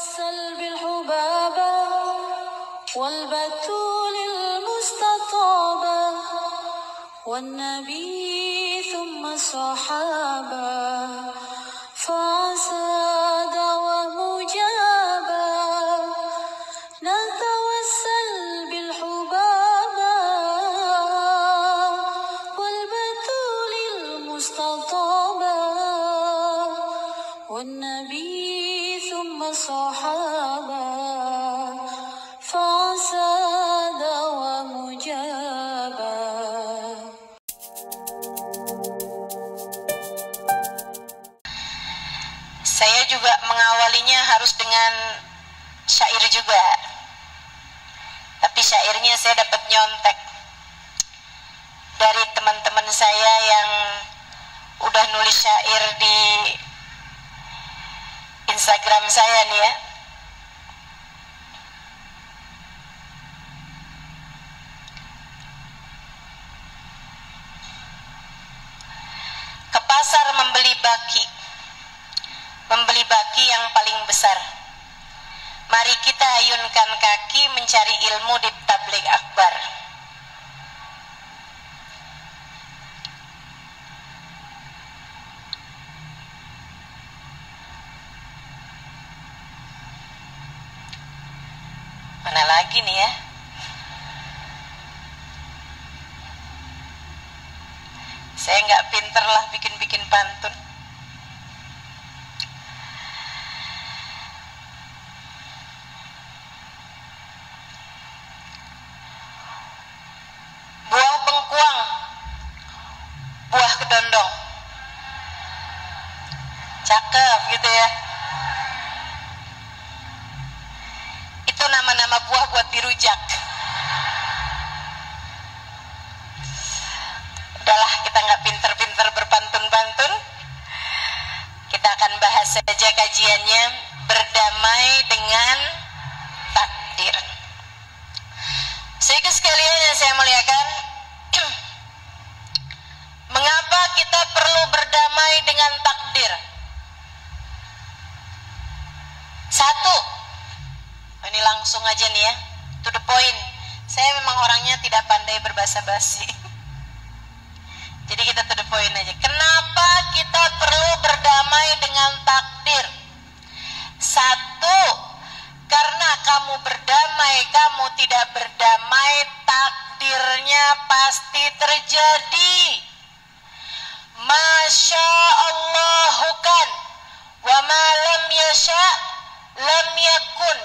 توسل بالحبابة والبتول المستطابة والنبي ثم الصحابة فعسى دعوة مجابة نتوسل بالحبابة والبتول المستطابة والنبي ثم الصحابة فعسى دعوة مجابة. Saya juga mengawalinya harus dengan syair juga, tapi syairnya saya dapat nyontek dari teman-teman saya yang udah nulis syair di Instagram saya nih ya. Ke pasar membeli baki yang paling besar. Mari kita ayunkan kaki mencari ilmu di tabligh akbar. Mana lagi nih ya? Saya nggak pinter lah bikin pantun. Buah bengkuang, buah kedondong. Cakep gitu ya. Itu nama-nama buah buat dirujak. Udahlah, kita nggak pinter-pinter berpantun-pantun. Kita akan bahas saja kajiannya, berdamai dengan takdir. Saudara sekalian yang saya muliakan, mengapa kita perlu berdamai dengan takdir? Satu, ini langsung aja nih ya, to the point. Saya memang orangnya tidak pandai berbahasa basi. Jadi kita to the point aja. Kenapa kita perlu berdamai dengan takdir? Satu, karena kamu berdamai, kamu tidak berdamai, takdirnya pasti terjadi. Masya Allahu kan, wa ma lam yasha lam yakun.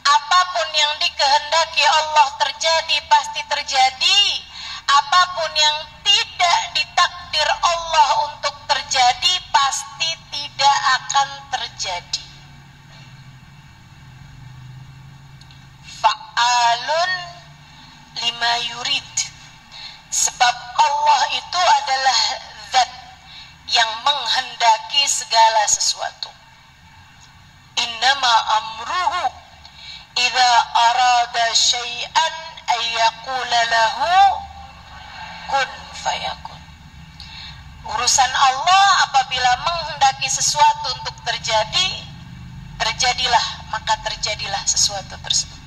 Apapun yang dikehendaki Allah terjadi pasti terjadi. Apapun yang tidak ditakdir Allah untuk terjadi pasti tidak akan terjadi. Fa'alun lima yurid. Sebab Allah itu adalah zat yang menghendaki segala sesuatu. Innama amruhu idza arada syai'an ayyaqula lahu kun fayakun. Urusan Allah apabila menghendaki sesuatu untuk terjadi, terjadilah, maka terjadilah sesuatu tersebut.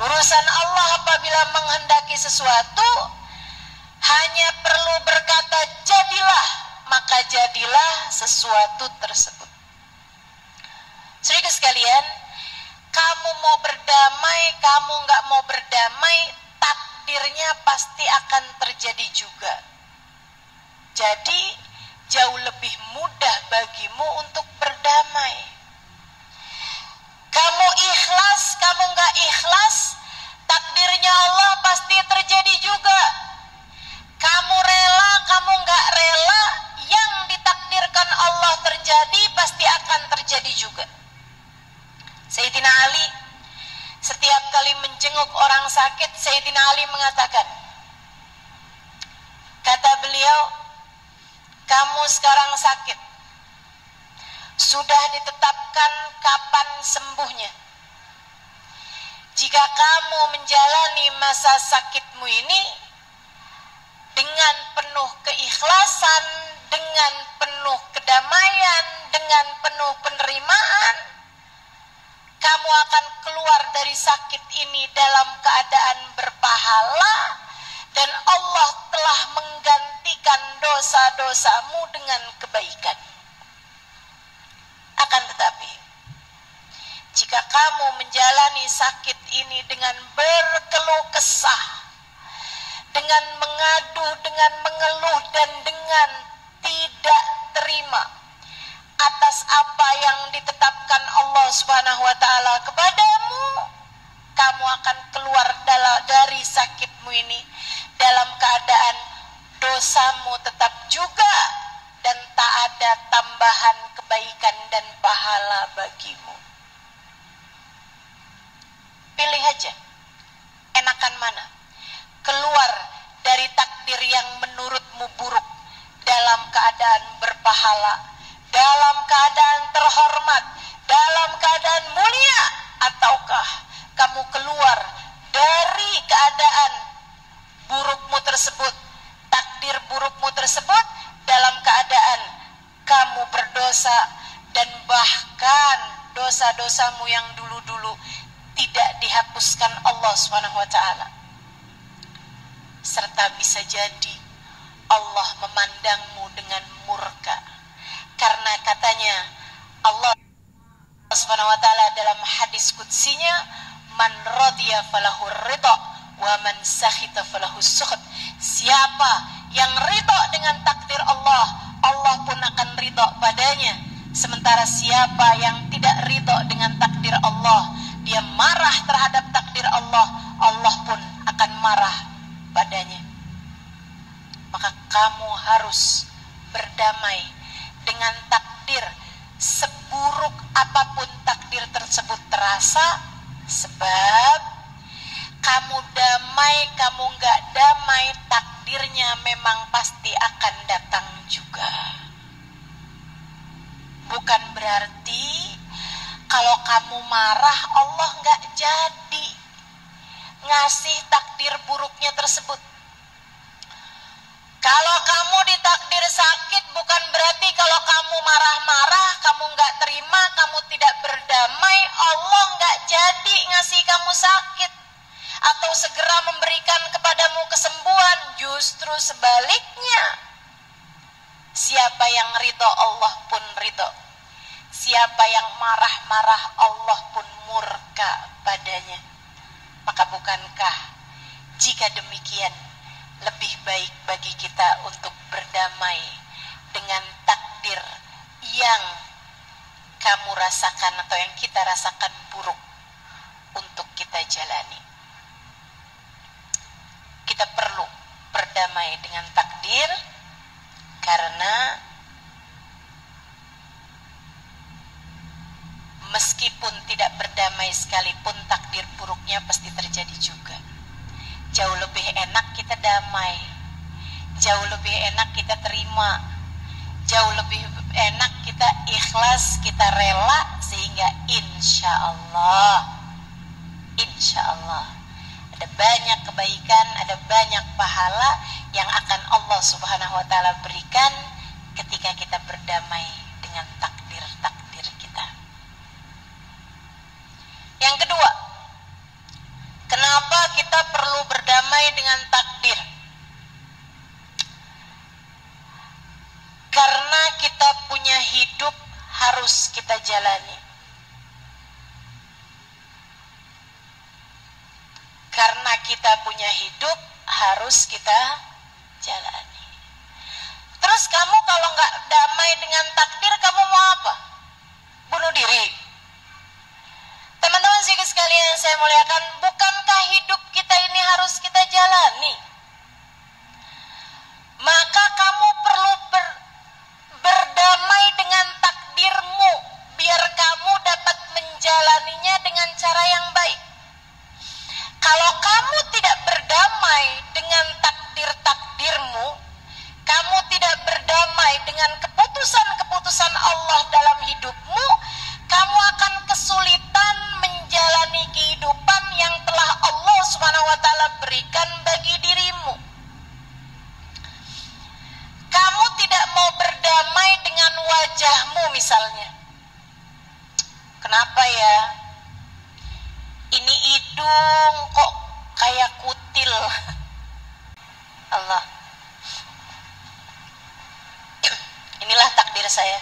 Urusan Allah apabila menghendaki sesuatu, hanya perlu berkata jadilah, maka jadilah sesuatu tersebut. Saudara sekalian, kamu mau berdamai, kamu nggak mau berdamai, takdirnya pasti akan terjadi juga. Jadi jauh lebih mudah bagimu untuk berdamai. Kamu ikhlas, kamu nggak ikhlas, takdirnya Allah pasti terjadi juga. Kamu rela, kamu nggak rela, yang ditakdirkan Allah terjadi pasti akan terjadi juga. Sayyidina Ali setiap kali menjenguk orang sakit, Sayyidina Ali mengatakan, kata beliau, kamu sekarang sakit, sudah ditetapkan kapan sembuhnya. Jika kamu menjalani masa sakitmu ini dengan penuh keikhlasan, dengan penuh kedamaian, dengan penuh penerimaan, dari sakit ini dalam keadaan berpahala, dan Allah telah menggantikan dosa-dosamu dengan kebaikan. Akan tetapi, jika kamu menjalani sakit ini dengan berkeluh kesah, dengan mengadu, dengan mengeluh, dan dengan tidak terima atas apa yang ditetapkan Allah Subhanahu wa taala kepadamu, kamu akan keluar dari sakitmu ini dalam keadaan dosamu tetap juga dan tak ada tambahan kebaikan dan pahala bagimu. Pilih aja, enakan mana? Keluar dari takdir yang menurutmu buruk dalam keadaan berpahala, dalam keadaan terhormat, dalam keadaan mulia, ataukah kamu keluar dari keadaan burukmu tersebut, takdir burukmu tersebut, dalam keadaan kamu berdosa dan bahkan dosa-dosamu yang dulu-dulu tidak dihapuskan Allah Subhanahu wa taala. Serta bisa jadi Allah memandangmu dengan murka. Karena katanya Allah Subhanahu wa taala dalam hadis qudsinya, man radiya falahu ridha wa man sakhita falahu sukht. Siapa yang ridha dengan takdir Allah, Allah pun akan ridha padanya. Sementara siapa yang tidak ridha dengan takdir Allah, dia marah terhadap takdir Allah, Allah pun akan marah padanya. Maka kamu harus berdamai dengan takdir, seburuk apapun takdir tersebut terasa, sebab kamu damai, kamu gak damai, takdirnya memang pasti akan datang juga. Bukan berarti kalau kamu marah Allah gak jadi ngasih takdir buruknya tersebut. Kalau kamu ditakdir sakit, bukan berarti kalau kamu marah-marah, kamu gak terima, kamu tidak berdamai, Allah gak jadi ngasih kamu sakit atau segera memberikan kepadamu kesembuhan. Justru sebaliknya, siapa yang ridho Allah pun ridho, siapa yang marah-marah Allah pun murka padanya. Maka bukankah jika demikian lebih baik bagi kita untuk berdamai dengan takdir yang kamu rasakan atau yang kita rasakan buruk untuk kita jalani. Kita perlu berdamai dengan takdir, karena meskipun tidak berdamai sekalipun, takdir buruknya pasti terjadi juga. Jauh lebih enak kita damai, jauh lebih enak kita terima, jauh lebih enak kita ikhlas, kita rela, sehingga insya Allah ada banyak kebaikan, ada banyak pahala yang akan Allah Subhanahu wa taala berikan ketika kita berdamai dengan takdir-takdir kita. Yang kedua, kenapa kita perlu berdamai dengan takdir? Karena kita punya hidup harus kita jalani. Karena kita punya hidup harus kita jalani. Terus kamu kalau nggak damai dengan takdir, kamu mau apa? Bunuh diri? Teman-teman sekalian yang saya muliakan, bukankah hidup kita ini harus kita jalani? Maka kamu perlu berdamai dengan takdirmu, biar kamu dapat menjalaninya dengan cara yang baik. Kalau kamu tidak berdamai dengan takdir-takdirmu, kamu tidak berdamai dengan keputusan-keputusan Allah dalam hidupmu, kamu akan kesulitan menjalani kehidupan yang telah Allah Subhanahu wa taala berikan bagi dirimu. Kamu tidak mau berdamai dengan wajahmu misalnya. Kenapa ya? Ini hidung kok kayak kutil. Allah. Inilah takdir saya.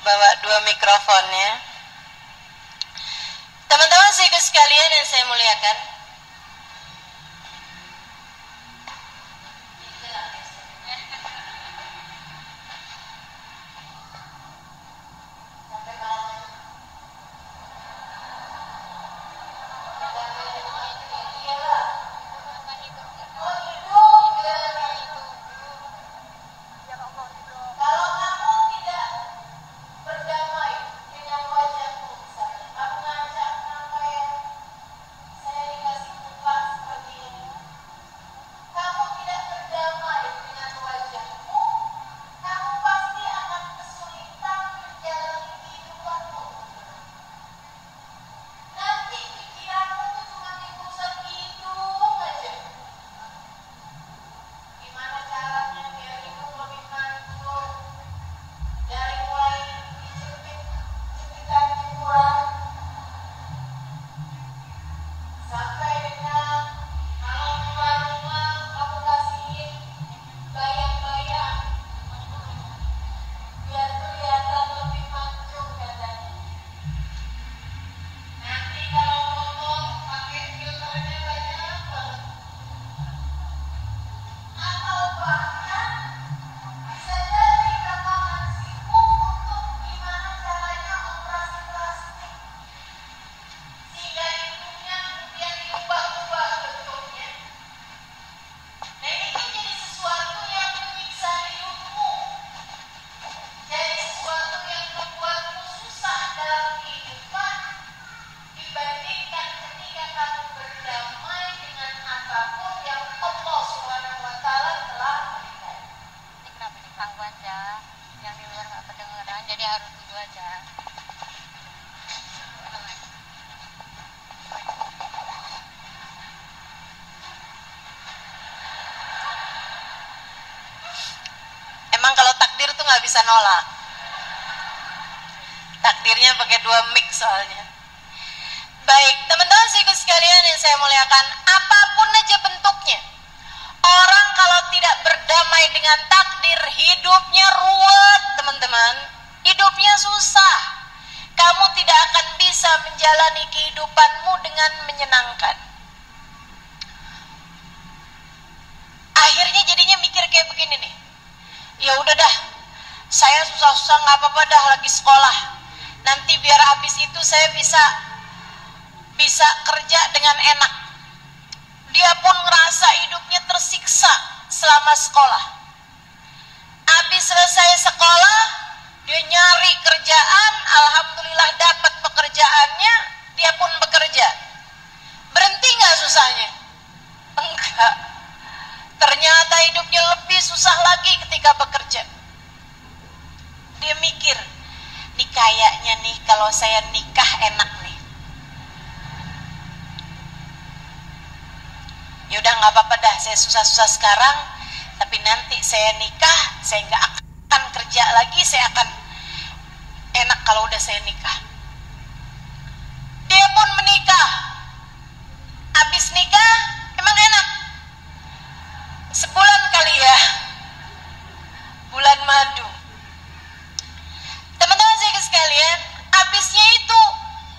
Bawa 2 mikrofonnya. Teman-teman sekalian yang saya muliakan, emang kalau takdir tuh nggak bisa nolak. Takdirnya pakai 2 mic soalnya. Baik, teman-teman sekalian yang saya muliakan, apapun aja bentuknya, orang kalau tidak berdamai dengan takdir, hidupnya ruwet, teman-teman. Hidupnya susah. Kamu tidak akan bisa menjalani kehidupanmu dengan menyenangkan. Akhirnya jadinya mikir kayak begini nih. Ya udah dah, saya susah-susah nggak apa-apa dah, lagi sekolah. Nanti biar habis itu saya bisa kerja dengan enak. Dia pun ngerasa hidupnya tersiksa selama sekolah. Habis selesai sekolah, dia nyari kerjaan, alhamdulillah dapat pekerjaannya, dia pun bekerja. Berhenti nggak susahnya? Enggak. Ternyata hidupnya lebih susah lagi ketika bekerja. Dia mikir, nih kayaknya nih kalau saya nikah enak nih. Ya udah nggak apa-apa dah, saya susah-susah sekarang, tapi nanti saya nikah, saya nggak akan kerja lagi, saya akan enak kalau udah saya nikah. Dia pun menikah. Habis nikah, emang enak. Sebulan kali ya, bulan madu. Teman-teman sekalian, habisnya itu,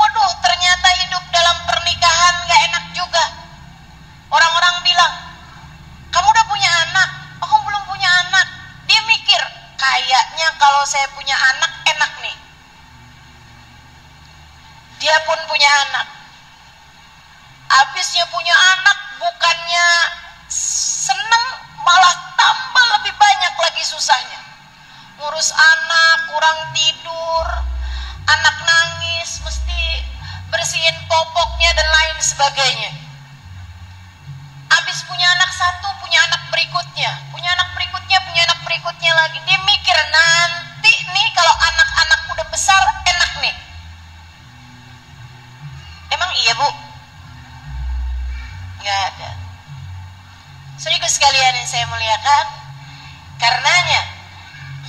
waduh, ternyata hidup dalam pernikahan gak enak juga. Orang-orang bilang, kamu udah punya anak? Oh, kamu belum punya anak. Dia mikir, kayaknya kalau saya punya anak enak nih. Dia pun punya anak. Habisnya punya anak, bukannya seneng, malah tambah lebih banyak lagi susahnya. Ngurus anak, kurang tidur, anak nangis, mesti bersihin popoknya dan lain sebagainya. Habis punya anak satu, punya anak berikutnya, punya anak berikutnya, punya anak berikutnya lagi. Dia mikir, nanti nih kalau anak-anak udah besar enak nih. Emang iya, Bu? Nggak ada. Saudara sekalian yang saya muliakan, karenanya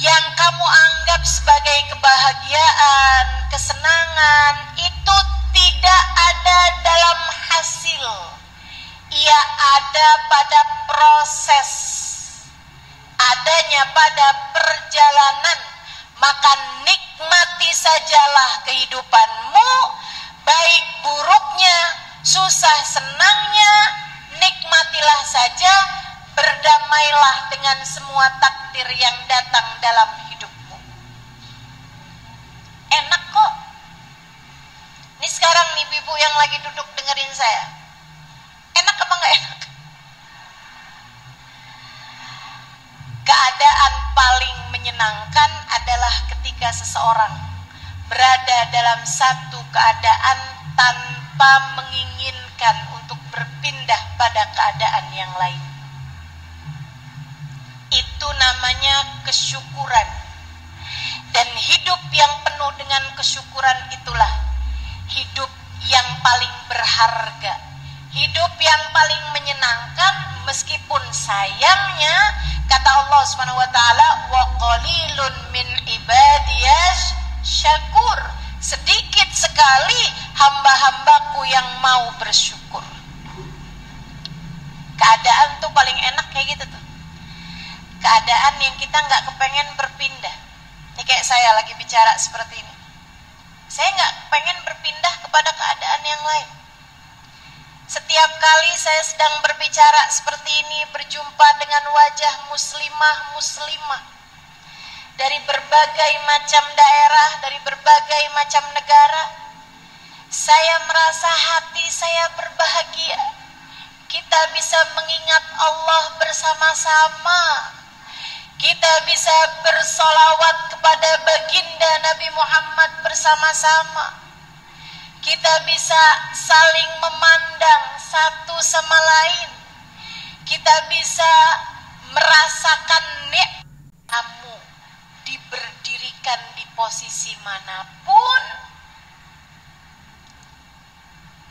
yang kamu anggap sebagai kebahagiaan, kesenangan, itu tidak ada dalam hasil. Ia ada pada proses, adanya pada perjalanan. Maka nikmati sajalah kehidupanmu, baik buruknya, susah senangnya, nikmatilah saja, berdamailah dengan semua takdir yang datang dalam hidupmu. Enak kok. Ini sekarang nih ibu yang lagi duduk dengerin saya, enak apa nggak enak? Keadaan paling menyenangkan adalah ketika seseorang berada dalam satu keadaan tanpa menginginkan untuk berpindah pada keadaan yang lain. Itu namanya kesyukuran. Dan hidup yang penuh dengan kesyukuran itulah hidup yang paling berharga, hidup yang paling menyenangkan. Meskipun sayangnya kata Allah Subhanahu wa taala, wa qalilun min ibadiyas syakur, sedikit sekali hamba-hambaku yang mau bersyukur. Keadaan tuh paling enak kayak gitu tuh, keadaan yang kita nggak kepengen berpindah. Ini kayak saya lagi bicara seperti ini, saya nggak pengen berpindah kepada keadaan yang lain. Setiap kali saya sedang berbicara seperti ini, berjumpa dengan wajah muslimah dari berbagai macam daerah, dari berbagai macam negara, saya merasa hati saya berbahagia. Kita bisa mengingat Allah bersama-sama, kita bisa bersolawat kepada baginda Nabi Muhammad bersama-sama, kita bisa saling memandang satu sama lain, kita bisa merasakan nikmat. Kamu diberdirikan di posisi manapun,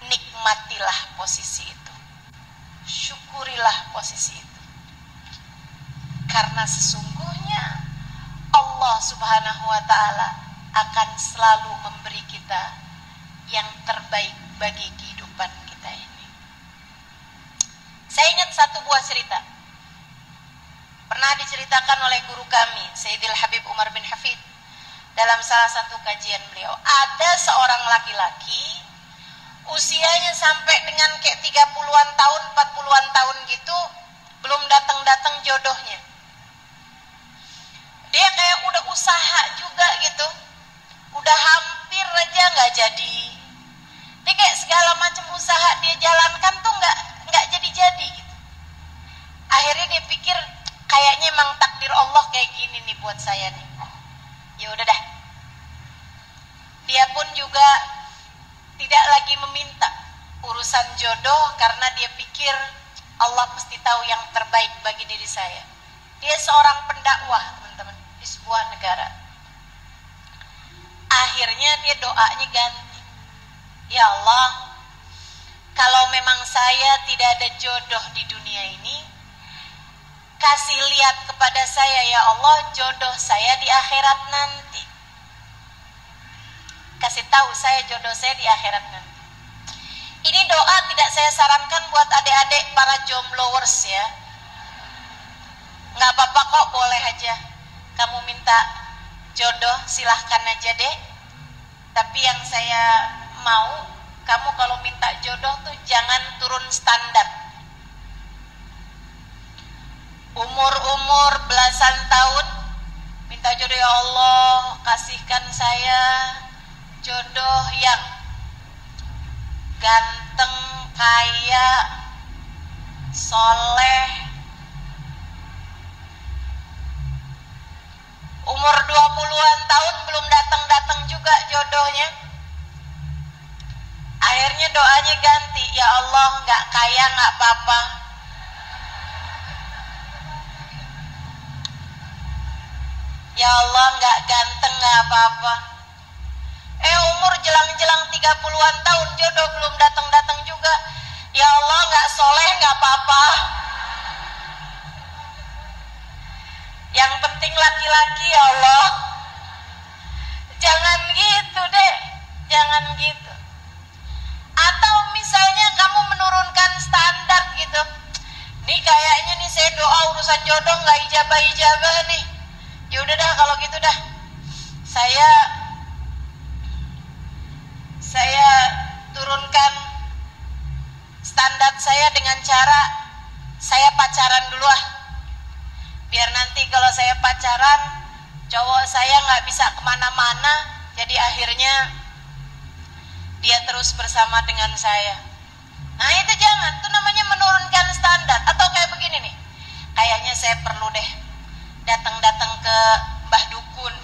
nikmatilah posisi itu, syukurilah posisi itu. Karena sesungguhnya Allah Subhanahu wa ta'ala akan selalu memberi kita yang terbaik bagi kehidupan kita ini. Saya ingat satu buah cerita, pernah diceritakan oleh guru kami Sayyidil Habib Umar bin Hafid dalam salah satu kajian beliau. Ada seorang laki-laki, usianya sampai dengan kayak 30-an tahun, 40-an tahun gitu, belum datang-datang jodohnya. Dia kayak udah usaha juga gitu, udah hampir aja nggak jadi. Dia kayak segala macam usaha dia jalankan tuh nggak jadi gitu. Akhirnya dia pikir kayaknya emang takdir Allah kayak gini nih buat saya nih. Ya udah dah. Dia pun juga tidak lagi meminta urusan jodoh karena dia pikir Allah pasti tahu yang terbaik bagi diri saya. Dia seorang pendakwah, teman-teman, di sebuah negara. Akhirnya dia doanya ganti. Ya Allah, kalau memang saya tidak ada jodoh di dunia ini, kasih lihat kepada saya ya Allah jodoh saya di akhirat nanti. Kasih tahu saya jodoh saya di akhirat nanti. Ini doa tidak saya sarankan buat adik-adik para jombloers ya. Nggak apa-apa kok, boleh aja. Kamu minta jodoh silahkan aja deh. Tapi yang saya mau, kamu kalau minta jodoh tuh jangan turun standar. Umur belasan tahun minta jodoh, ya Allah kasihkan saya jodoh yang ganteng, kaya, soleh. Umur 20-an tahun belum datang-datang juga jodohnya. Akhirnya doanya ganti, ya Allah nggak kaya nggak apa-apa, ya Allah nggak ganteng nggak apa-apa. Umur jelang-jelang 30-an tahun jodoh belum datang-datang juga, ya Allah nggak soleh nggak apa-apa, yang penting laki-laki ya Allah. jangan gitu. Atau misalnya kamu menurunkan standar gitu. Nih kayaknya nih saya doa urusan jodoh nggak ijabah nih. Ya udah dah kalau gitu dah. Saya turunkan standar saya dengan cara saya pacaran dulu ah. Biar nanti kalau saya pacaran cowok saya nggak bisa kemana-mana, jadi akhirnya dia terus bersama dengan saya. Nah itu jangan, itu namanya menurunkan standar. Atau kayak begini nih, kayaknya saya perlu deh datang-datang ke Mbah Dukun,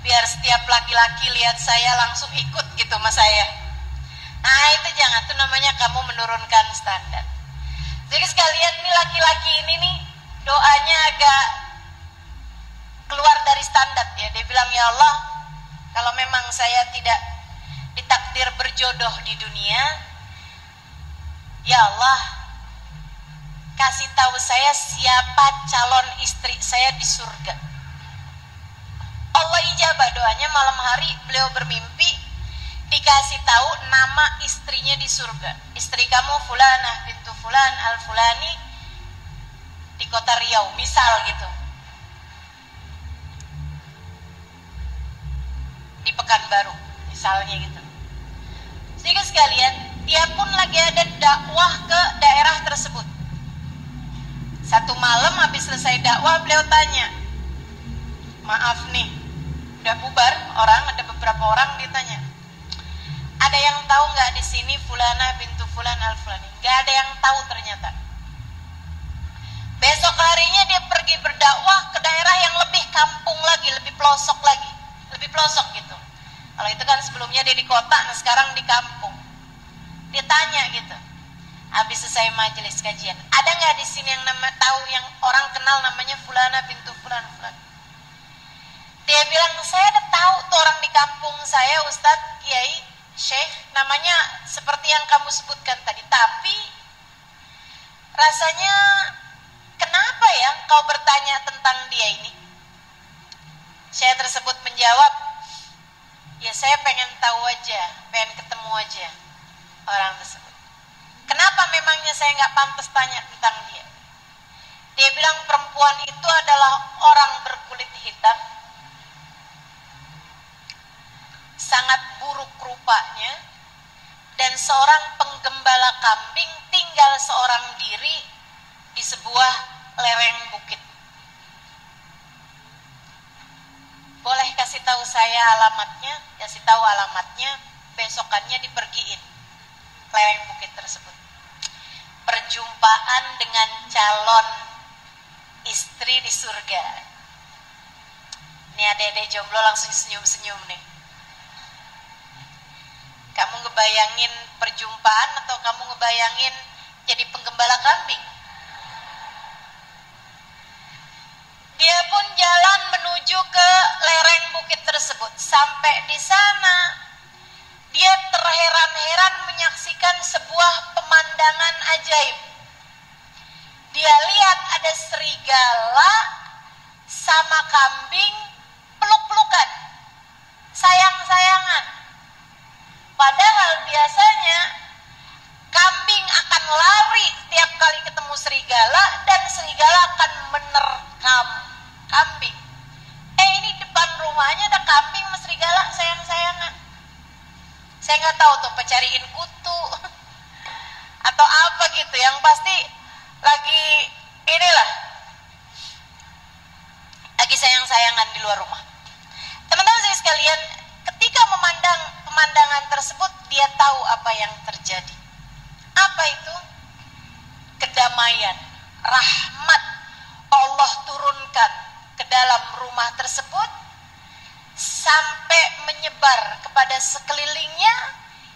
biar setiap laki-laki lihat saya langsung ikut gitu sama saya. Nah itu jangan, itu namanya kamu menurunkan standar. Jadi sekalian nih laki-laki ini nih doanya agak keluar dari standar ya. Dia bilang, ya Allah, kalau memang saya tidak ditakdir berjodoh di dunia, ya Allah, kasih tahu saya siapa calon istri saya di surga. Allah ijabah doanya. Malam hari beliau bermimpi dikasih tahu nama istrinya di surga. Istri kamu Fulanah bintu Fulan al-Fulani di kota Riau, misal gitu, di Pekanbaru misalnya gitu. Sehingga sekalian, dia pun lagi ada dakwah ke daerah tersebut. Satu malam habis selesai dakwah, beliau tanya, maaf nih, udah bubar orang, ada beberapa orang, ditanya, ada yang tahu nggak di sini Fulana bintu Fulan al-Fulani? Nggak ada yang tahu ternyata. Besok harinya dia pergi berdakwah ke daerah yang lebih kampung lagi, lebih pelosok lagi, lebih pelosok gitu. Kalau itu kan sebelumnya dia di kota, nah sekarang di kampung. Dia tanya gitu, habis selesai majelis kajian, ada nggak di sini yang tahu, yang orang kenal namanya Fulana bintu Fulan Fulan? Dia bilang, saya udah tahu tuh orang di kampung saya, Ustadz, Kiai, Syekh, namanya seperti yang kamu sebutkan tadi. Tapi rasanya kenapa ya kau bertanya tentang dia ini? Saya tersebut menjawab, ya saya pengen tahu aja, pengen ketemu aja orang tersebut. Kenapa memangnya saya nggak pantas tanya tentang dia? Dia bilang perempuan itu adalah orang berkulit hitam, sangat buruk rupanya, dan seorang penggembala kambing tinggal seorang diri di sebuah lereng bukit. Boleh kasih tahu saya alamatnya? Kasih tahu alamatnya, besokannya dipergiin lereng bukit tersebut. Perjumpaan dengan calon istri di surga. Ini adek-adek jomblo langsung senyum-senyum nih. Kamu ngebayangin perjumpaan atau kamu ngebayangin jadi penggembala kambing? Dia pun jalan menuju ke lereng bukit tersebut. Sampai di sana, dia terheran-heran menyaksikan sebuah pemandangan ajaib. Dia lihat ada serigala sama kambing peluk-pelukan, sayang-sayangan. Padahal biasanya kambing akan lari setiap kali ketemu serigala, dan serigala akan menerkam kambing. Ini depan rumahnya ada kambing sama serigala sayang-sayangan. Saya nggak tahu tuh pecariin kutu atau apa gitu, yang pasti lagi inilah, lagi sayang-sayangan di luar rumah. Teman-teman saya sekalian, ketika memandang pemandangan tersebut, dia tahu apa yang terjadi. Apa itu? Kedamaian, rahmat Allah turunkan ke dalam rumah tersebut sampai menyebar kepada sekelilingnya,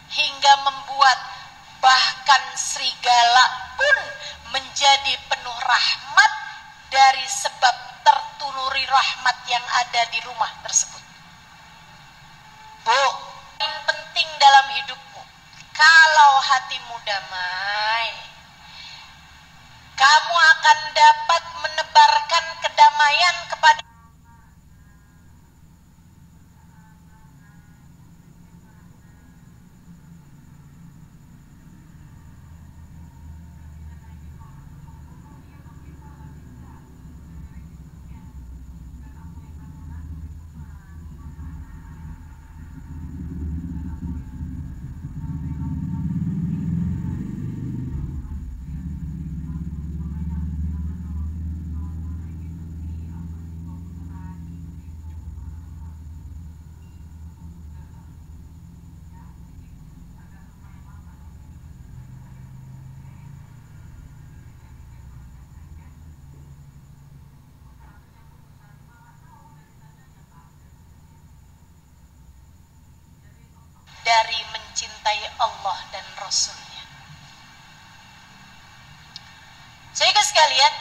hingga membuat bahkan serigala pun menjadi penuh rahmat dari sebab tertunuri rahmat yang ada di rumah tersebut. Bu, yang penting dalam hidupmu, kalau hatimu damai, kamu akan dapat menebarkan kedamaian kepada dari mencintai Allah dan Rasulnya. Saudara sekalian,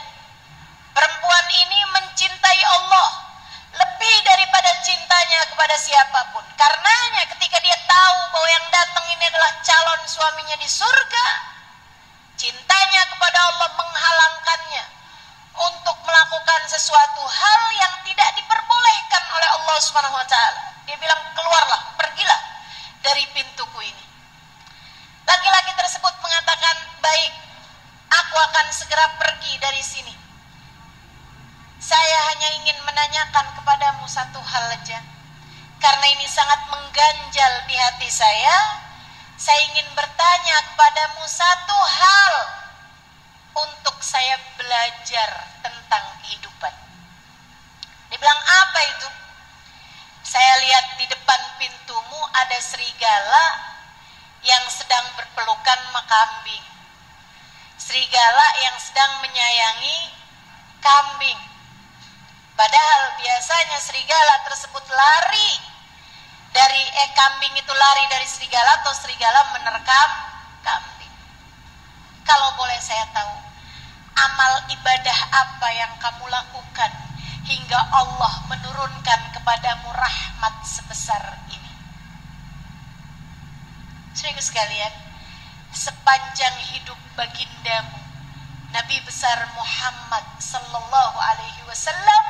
perempuan ini mencintai Allah lebih daripada cintanya kepada siapapun. Karenanya ketika dia tahu bahwa yang datang ini adalah calon suaminya di surga, cintanya kepada Allah menghalangkannya untuk melakukan sesuatu hal yang tidak diperbolehkan oleh Allah Subhanahu wa taala. Dia bilang, keluarlah, pergilah dari pintuku ini. Laki-laki tersebut mengatakan, baik, aku akan segera pergi dari sini. Saya hanya ingin menanyakan kepadamu satu hal saja. Karena ini sangat mengganjal di hati saya ingin bertanya kepadamu satu hal untuk saya belajar tentang kehidupan. Dia bilang, apa itu? Saya lihat di depan pintumu ada serigala yang sedang berpelukan sama kambing. Serigala yang sedang menyayangi kambing. Padahal biasanya serigala tersebut lari dari kambing itu lari dari serigala atau serigala menerkam kambing. Kalau boleh saya tahu, amal ibadah apa yang kamu lakukan hingga Allah menurunkan kepadamu rahmat sebesar ini? Saudara sekalian, sepanjang hidup bagindamu Nabi besar Muhammad sallallahu alaihi wasallam,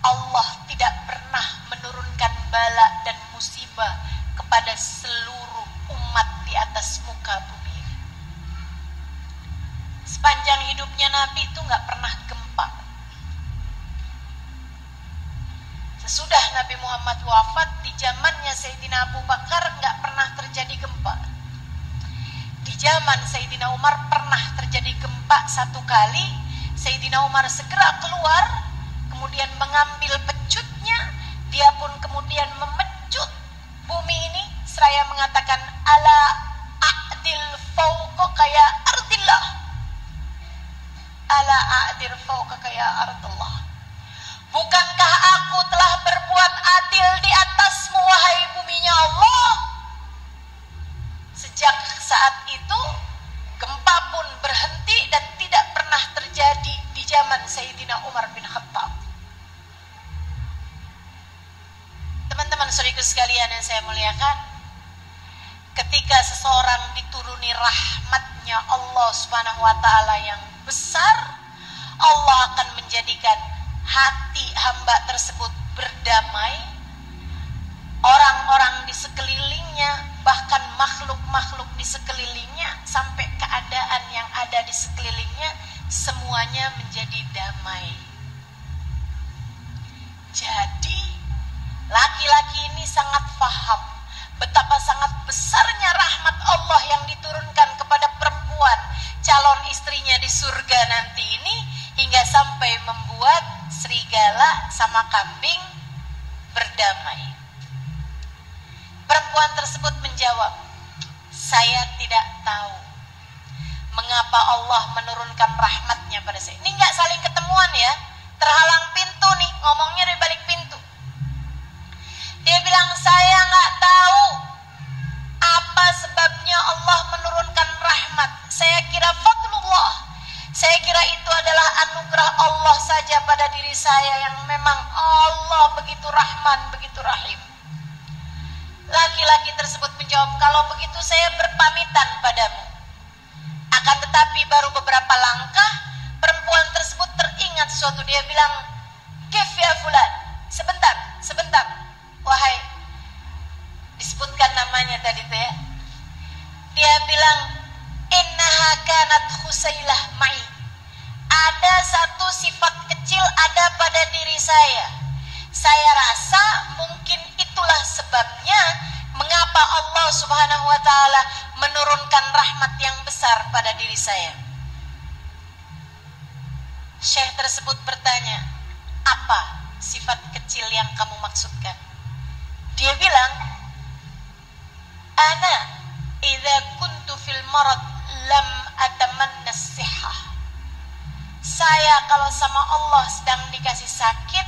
Allah tidak pernah menurunkan bala dan musibah kepada seluruh umat di atas muka bumi ini. Sepanjang hidupnya Nabi itu nggak pernah gempa. Sesudah Nabi Muhammad wafat, di zamannya Sayyidina Abu Bakar nggak pernah terjadi gempa. Di zaman Sayyidina Umar pernah terjadi gempa satu kali. Sayyidina Umar segera keluar, kemudian mengambil pecutnya. Dia pun kemudian memecut bumi ini seraya mengatakan, ala a'dil fauqa ya ardillah, ala a'dil fauqa ya ardillah. Bukankah aku telah berbuat adil di atasmu, wahai buminya Allah? Sejak saat itu gempa pun berhenti dan tidak pernah terjadi di zaman Sayyidina Umar bin Khattab. Teman-teman saudaraku sekalian yang saya muliakan, ketika seseorang dituruni rahmatnya Allah Subhanahu wa taala yang besar, Allah akan menjadikan hati hamba tersebut berdamai. Orang-orang di sekelilingnya, bahkan makhluk-makhluk di sekelilingnya, sampai keadaan yang ada di sekelilingnya, semuanya menjadi damai. Jadi laki-laki ini sangat paham betapa sangat besarnya rahmat Allah yang diturunkan kepada perempuan calon istrinya di surga nanti ini, hingga sampai membuat serigala sama kambing berdamai. Perempuan tersebut menjawab, saya tidak tahu mengapa Allah menurunkan rahmatnya pada saya. Ini nggak saling ketemuan ya, terhalang pintu nih, ngomongnya dari balik pintu. Dia bilang, saya nggak tahu apa sebabnya Allah menurunkan rahmat. Saya kira fadlullah, saya kira itu adalah anugerah Allah saja pada diri saya, yang memang Allah begitu rahman, begitu rahim. Laki-laki tersebut menjawab, kalau begitu saya berpamitan padamu. Akan tetapi baru beberapa langkah, perempuan tersebut teringat sesuatu. Dia bilang, kif ya fulan, sebentar, wahai, disebutkan namanya tadi tuh ya. Dia bilang, innaha kanat khusailah ma'i, ada satu sifat kecil ada pada diri saya. Saya rasa mungkin itulah sebabnya mengapa Allah Subhanahu wa taala menurunkan rahmat yang besar pada diri saya. Syekh tersebut bertanya, apa sifat kecil yang kamu maksudkan? Dia bilang, ana idza kuntu fil marad lam atamanna as-sihhah. Saya kalau sama Allah sedang dikasih sakit,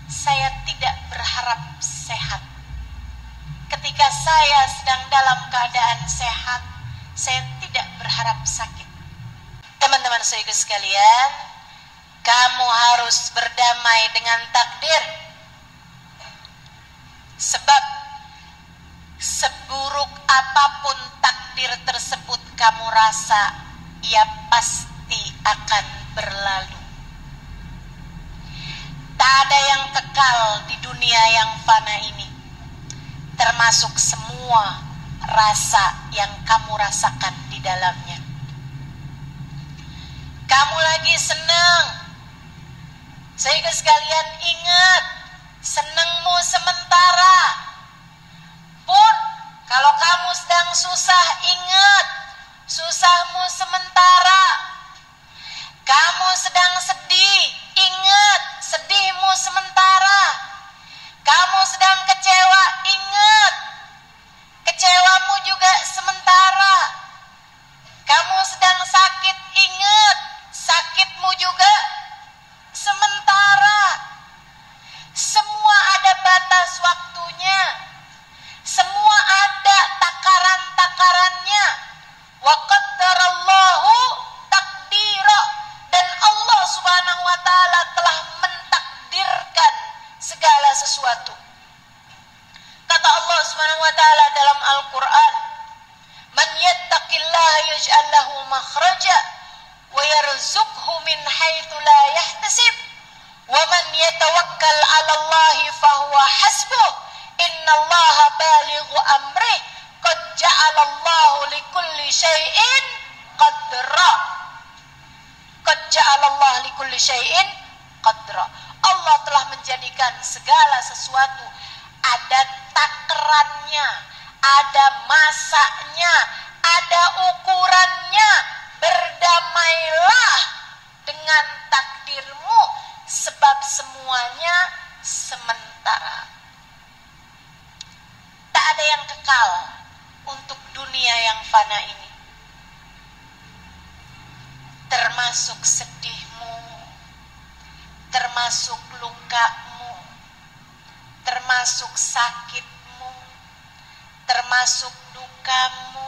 saya tidak berharap sehat. Ketika saya sedang dalam keadaan sehat, saya tidak berharap sakit. Teman-teman saudara sekalian, kamu harus berdamai dengan takdir. Sebab seburuk apapun takdir tersebut kamu rasa, ia pasti akan berlalu. Tak ada yang kekal di dunia yang fana ini, termasuk semua rasa yang kamu rasakan di dalamnya. Kamu lagi senang, sehingga sekalian ingat, senangmu sementara. Pun kalau kamu sedang susah, ingat, susahmu sementara. Kamu sedang sedih, ingat, sedihmu sementara. Kamu sedang kecewa, ingat, kecewamu juga sementara. Kamu sedang sakit, ingat, sakitmu juga sementara. Semua ada batas waktunya, semua ada takaran-takarannya. Wa qaddarallahu taqdira, dan Allah Subhanahu wa taala telah mentakdirkan segala sesuatu. Kata Allah Subhanahu wa taala dalam Al-Qur'an, "Man yattaqillaha yaj'al lahu makhraja wa yarzuqhu min haitsu la yahtasib, wa man yatawakkal 'ala Allahi fahuwa hasbuh, innallaha balighu amrih, qad ja'alallahu likulli syai'in qadra." Qad ja'alallahu likulli syai'in qadra. Allah telah menjadikan segala sesuatu ada takarannya, ada masanya, ada ukurannya. Berdamailah dengan takdirmu, sebab semuanya sementara. Tak ada yang kekal untuk dunia yang fana ini, termasuk sedihmu, termasuk lukamu, termasuk sakitmu, termasuk dukamu.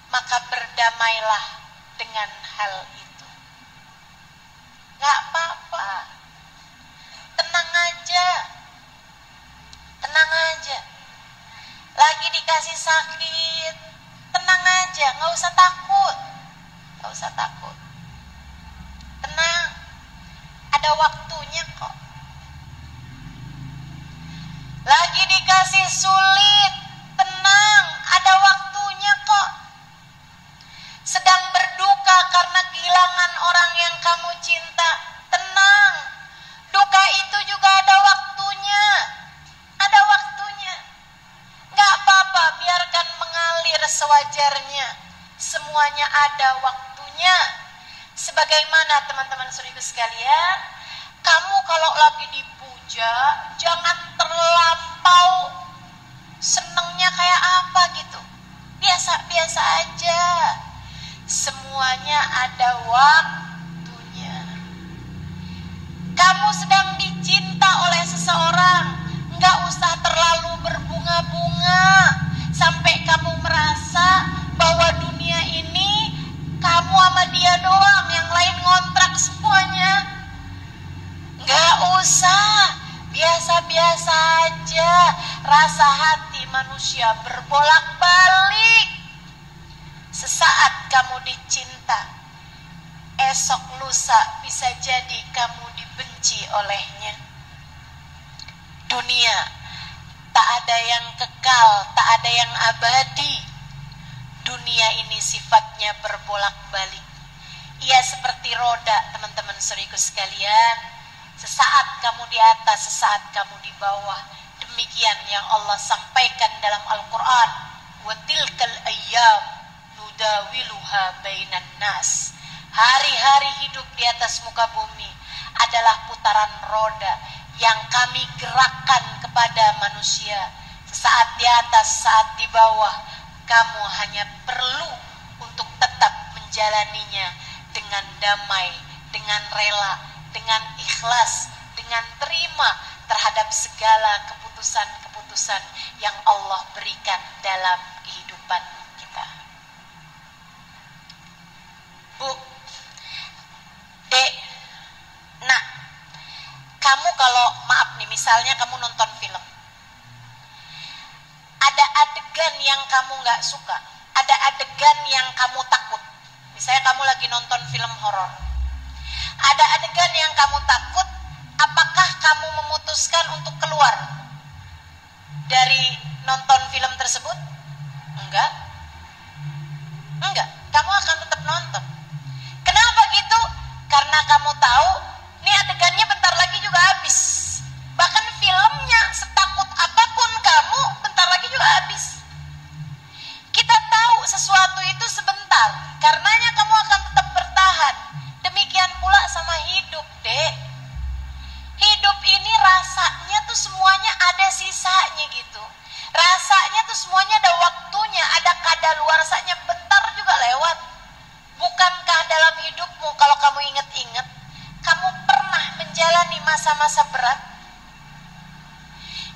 Maka berdamailah dengan hal itu. Gak apa-apa, tenang aja, tenang aja. Lagi dikasih sakit, tenang aja, gak usah takut, gak usah takut. Tenang, ada waktunya kok. Lagi dikasih sulit, tenang, ada waktunya kok. Sedang berduka karena kehilangan orang yang kamu cinta, tenang, duka itu juga ada waktunya, ada waktunya. Gak apa-apa, biarkan mengalir sewajarnya, semuanya ada waktunya. Sebagaimana teman-teman saudara sekalian, kamu kalau lagi dipuja, jangan terlampau senengnya kayak apa gitu, biasa-biasa aja. Semuanya ada waktunya. Kamu sedang dicinta oleh seseorang, nggak usah terlalu berbunga-bunga sampai kamu merasa bahwa dunia ini kamu sama dia doang, yang lain ngontrak semuanya. Nggak usah, biasa-biasa aja. Rasa hati manusia berbolak-balik. Sesaat kamu dicinta, esok lusa bisa jadi kamu dibenci olehnya. Dunia tak ada yang kekal, tak ada yang abadi. Dunia ini sifatnya berbolak-balik. Ia seperti roda, teman-teman saudaraku sekalian. Sesaat kamu di atas, sesaat kamu di bawah. Demikian yang Allah sampaikan dalam Al-Quran. Wa tilkal ayyam nudawiluha bainan nas. Hari-hari hidup di atas muka bumi adalah putaran roda yang kami gerakkan kepada manusia. Sesaat di atas, saat di bawah. Kamu hanya perlu untuk tetap menjalaninya dengan damai, dengan rela, dengan ikhlas, dengan terima terhadap segala keputusan-keputusan keputusan yang Allah berikan dalam kehidupan kita. Bu, Dek, Nak, kamu kalau maaf nih, misalnya kamu nonton film, ada adegan yang kamu nggak suka, ada adegan yang kamu takut. Misalnya kamu lagi nonton film horor, ada adegan yang kamu takut, apakah kamu memutuskan untuk keluar dari nonton film tersebut? Enggak. Enggak, kamu akan tetap nonton. Kenapa gitu? Karena kamu tahu, ini adegannya bentar lagi juga habis. Bahkan filmnya, setakut apapun kamu, bentar lagi juga habis. Kita tahu sesuatu itu sebentar, karenanya kamu akan tetap bertahan. Demikian pula sama hidup, Dek. Hidup ini rasanya tuh semuanya ada sisanya gitu. Rasanya tuh semuanya ada waktunya, ada kadaluarsanya, bentar juga lewat. Bukankah dalam hidupmu kalau kamu ingat-ingat, kamu pernah menjalani masa-masa berat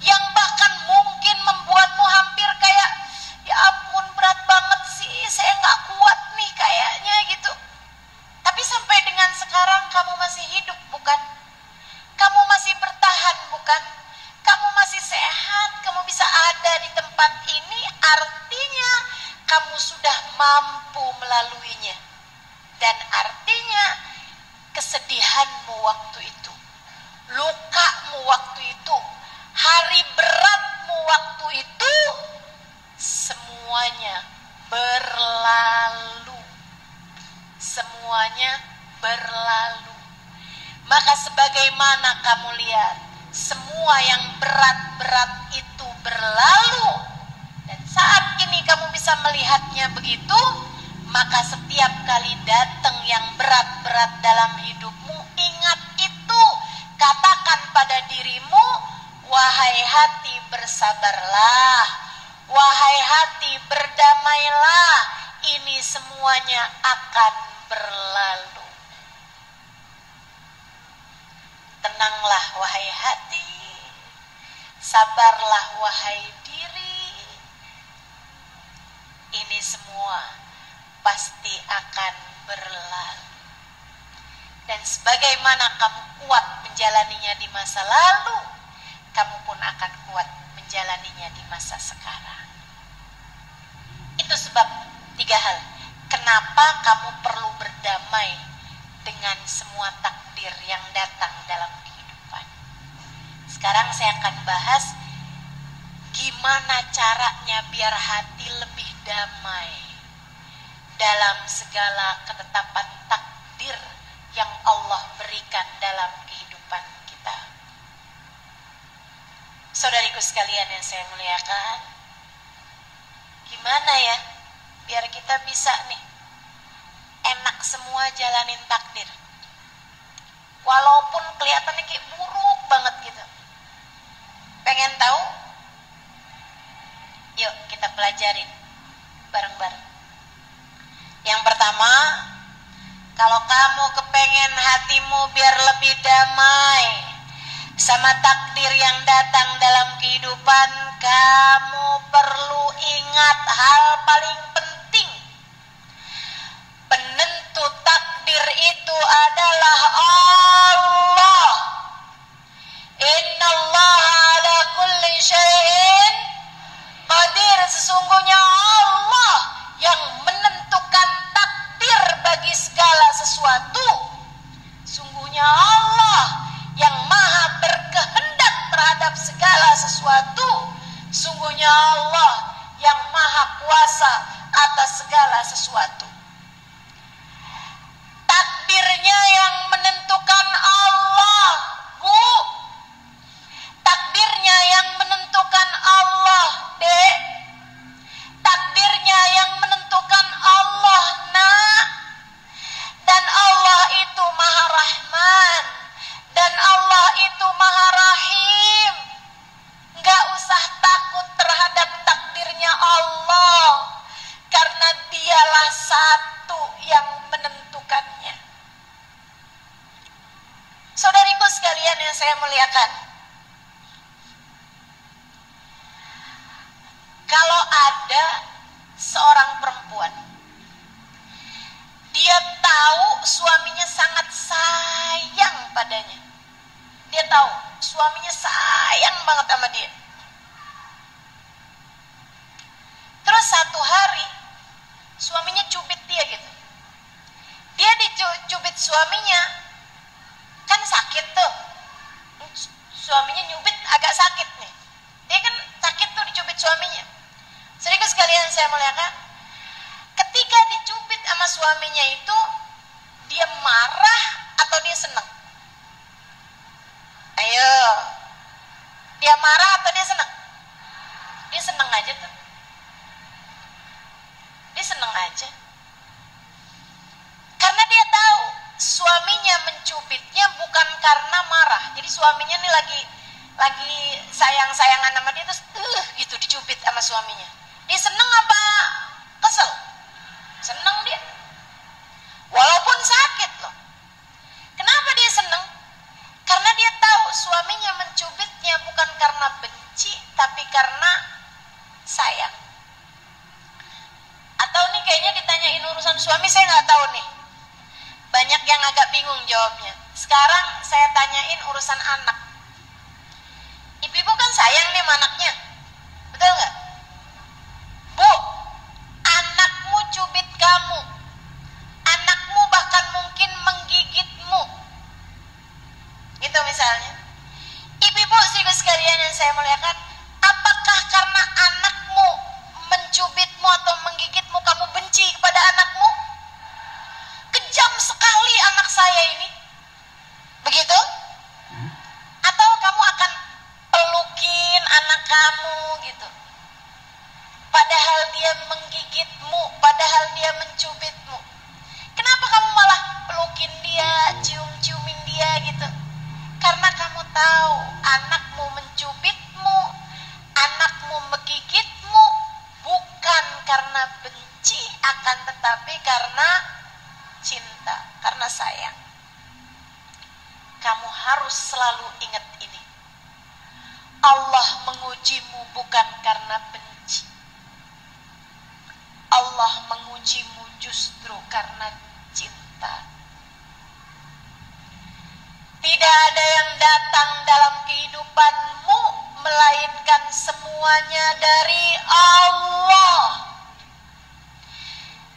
yang bahkan mungkin membuatmu hampir kayak, ya ampun berat banget sih, saya nggak kuat nih kayaknya gitu. Tapi sampai dengan sekarang kamu masih hidup, bukan? Kamu masih bertahan, bukan? Kamu masih sehat, kamu bisa ada di tempat ini, artinya kamu sudah mampu melaluinya. Dan artinya kesedihanmu waktu itu, lukamu waktu itu, hari beratmu waktu itu, semuanya berlalu. Semuanya berlalu. Maka sebagaimana kamu lihat, semua yang berat-berat itu berlalu, dan saat ini kamu bisa melihatnya begitu, maka setiap kali datang yang berat-berat dalam hidupmu, ingat itu, katakan pada dirimu, wahai hati bersabarlah, wahai hati berdamailah, ini semuanya akan berlalu. Tenanglah wahai hati, sabarlah wahai diri, ini semua pasti akan berlalu. Dan sebagaimana kamu kuat menjalaninya di masa lalu, kamu pun akan kuat menjalaninya di masa sekarang. Itu sebab 3 hal kenapa kamu perlu berdamai dengan semua takdir yang datang dalam kehidupan. Sekarang saya akan bahas gimana caranya biar hati lebih damai dalam segala ketetapan takdir yang Allah berikan dalam kehidupan kita. Saudariku sekalian yang saya muliakan, gimana ya biar kita bisa nih enak semua jalanin takdir, walaupun kelihatannya kayak buruk banget gitu. Pengen tahu? Yuk kita pelajarin bareng-bareng. Yang pertama, kalau kamu kepengen hatimu biar lebih damai sama takdir yang datang dalam kehidupan, kamu perlu ingat hal paling penting. Penentu takdir itu adalah Allah. Innallaha ala kulli syai'in qadir. Sesungguhnya Allah yang menentukan takdir bagi segala sesuatu. Sungguhnya Allah yang maha berkehendak terhadap segala sesuatu. Sungguhnya Allah yang maha kuasa atas segala sesuatu. Takdirnya yang menentukan Allah, Bu. Takdirnya yang menentukan Allah, Dek. Takdirnya yang menentukan Allah, Nak. Dan Allah itu maha rahman, dan Allah itu maha rahim. Gak usah takut terhadap takdirnya Allah, karena dialah satu yang menentukannya. Saudariku sekalian yang saya muliakan, Kalau ada seorang perempuan, dia tahu suaminya sangat sayang padanya. Dia tahu suaminya sayang banget sama dia. Terus satu hari suaminya cubit dia gitu. Dia dicubit suaminya, kan sakit tuh. Suaminya nyubit agak sakit nih. Dia kan sakit tuh dicubit suaminya. Saudaraku sekalian saya muliakan, ketika dicubit sama suaminya itu, dia marah atau dia senang? Ayo, dia marah atau dia senang? Dia senang aja tuh. Dia senang aja. Karena dia tahu suaminya mencubitnya bukan karena marah. Jadi suaminya nih lagi sayang-sayangan sama dia, terus gitu dicubit sama suaminya. Dia seneng apa kesel? Seneng dia. Walaupun sakit loh. Kenapa dia seneng? Karena dia tahu suaminya mencubitnya bukan karena benci, tapi karena sayang. Atau nih kayaknya ditanyain urusan suami, saya nggak tahu nih. Banyak yang agak bingung jawabnya. Sekarang saya tanyain urusan anak. Ibu-ibu kan sayang nih sama anaknya, betul nggak? Bu, anakmu cubit kamu, anakmu bahkan mungkin menggigitmu, gitu misalnya. Ibu-ibu sekalian yang saya muliakan, apakah karena anakmu mencubitmu atau menggigitmu kamu benci kepada anakmu? Kejam sekali anak saya ini, begitu? Atau kamu akan pelukin anak kamu gitu, padahal dia menggigitmu, padahal dia mencubitmu. Kenapa kamu malah pelukin dia, cium-ciumin dia gitu? Karena kamu tahu anakmu mencubitmu, anakmu menggigitmu bukan karena benci, akan tetapi karena cinta, karena sayang. Kamu harus selalu ingat ini. Allah mengujimu bukan karena benci. Allah mengujimu justru karena cinta. Tidak ada yang datang dalam kehidupanmu melainkan semuanya dari Allah.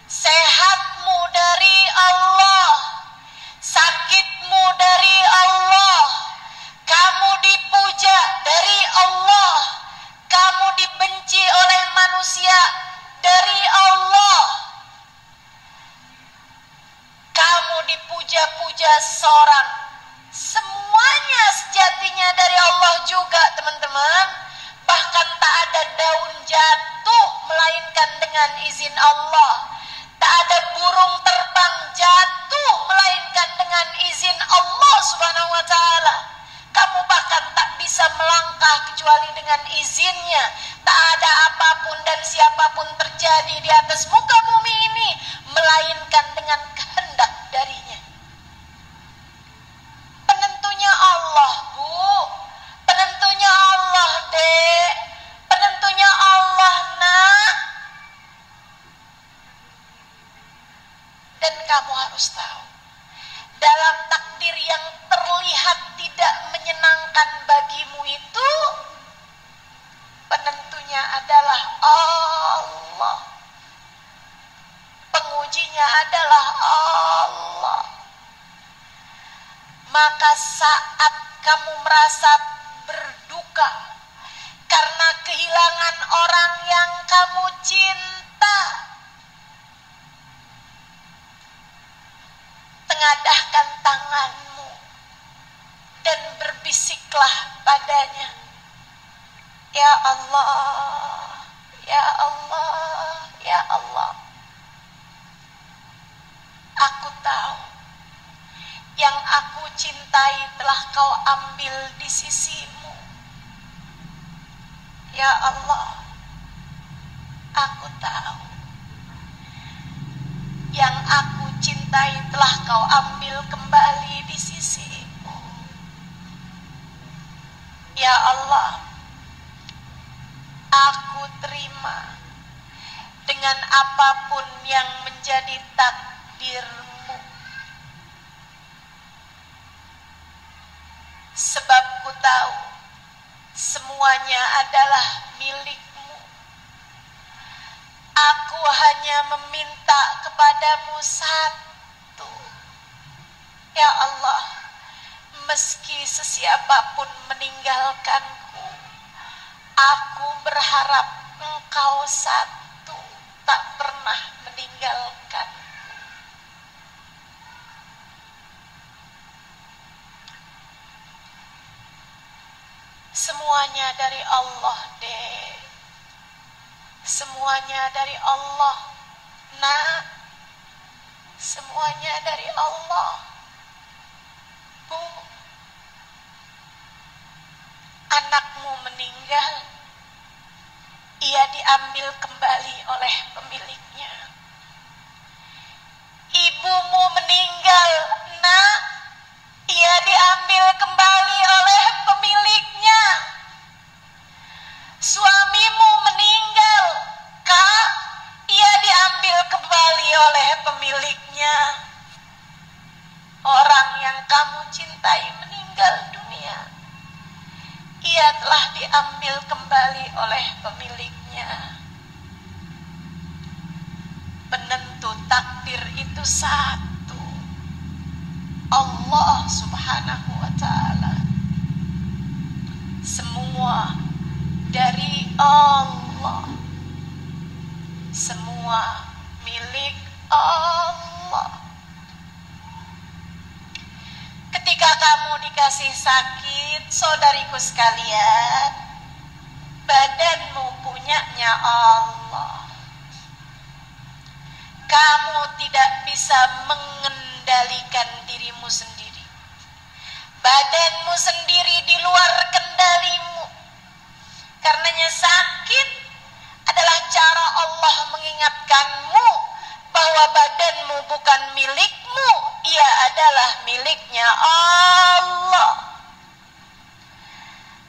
Sehatmu dari Allah, sakitmu dari Allah, kamu dipuja dari Allah, kamu dibenci oleh manusia dari Allah, kamu dipuja-puja seorang, semuanya sejatinya dari Allah juga, teman-teman. Bahkan tak ada daun jatuh melainkan dengan izin Allah. Tak ada burung terbang jatuh melainkan dengan izin Allah Subhanahu wa ta'ala. Kamu bahkan tak bisa melangkah kecuali dengan izinnya. Tak ada apapun dan siapapun terjadi di atas muka bumi ini melainkan dengan kehendak darinya. Penentunya Allah, Bu. Penentunya Allah, Dek. Penentunya Allah, Nak. Dan kamu harus tahu, dalam takdir yang terlihat tidak menyenangkan bagimu itu, penentunya adalah Allah. Pengujinya adalah Allah. Maka saat kamu merasa berduka karena kehilangan orang yang kamu cinta, tengadahkan tanganmu dan berbisiklah padanya, Ya Allah, Ya Allah, Ya Allah. Aku tahu yang aku cintai telah kau ambil di sisimu. Ya Allah, aku tahu yang aku cintai telah kau ambil kembali di sisimu. Ya Allah, aku terima dengan apapun yang menjadi takdirmu. Sebab ku tahu semuanya adalah milikmu. Aku hanya meminta kepadamu satu. Ya Allah, meski sesiapapun meninggalkanku, aku berharap Engkau satu, tak pernah meninggalkan. Semuanya dari Allah, Dek. Semuanya dari Allah, Nak. Semuanya dari Allah, Bu. Anakmu meninggal, ia diambil kembali oleh pemiliknya. Ibumu meninggal, Nak. Ia diambil kembali oleh pemiliknya. Suamimu meninggal, Kak. Ia diambil kembali oleh pemiliknya. Orang yang kamu cintai meninggal dunia. Ia telah diambil kembali oleh pemiliknya. Penentu takdir itu satu, Allah Subhanahu wa ta'ala. Semua dari Allah, semua milik Allah. Ketika kamu dikasih sakit, saudariku sekalian, badanmu punyanya Allah. Kamu tidak bisa mengendalikan dirimu sendiri. Badanmu sendiri di luar kendalimu. Karenanya sakit adalah cara Allah mengingatkanmu bahwa badanmu bukan milikmu, ia adalah miliknya Allah.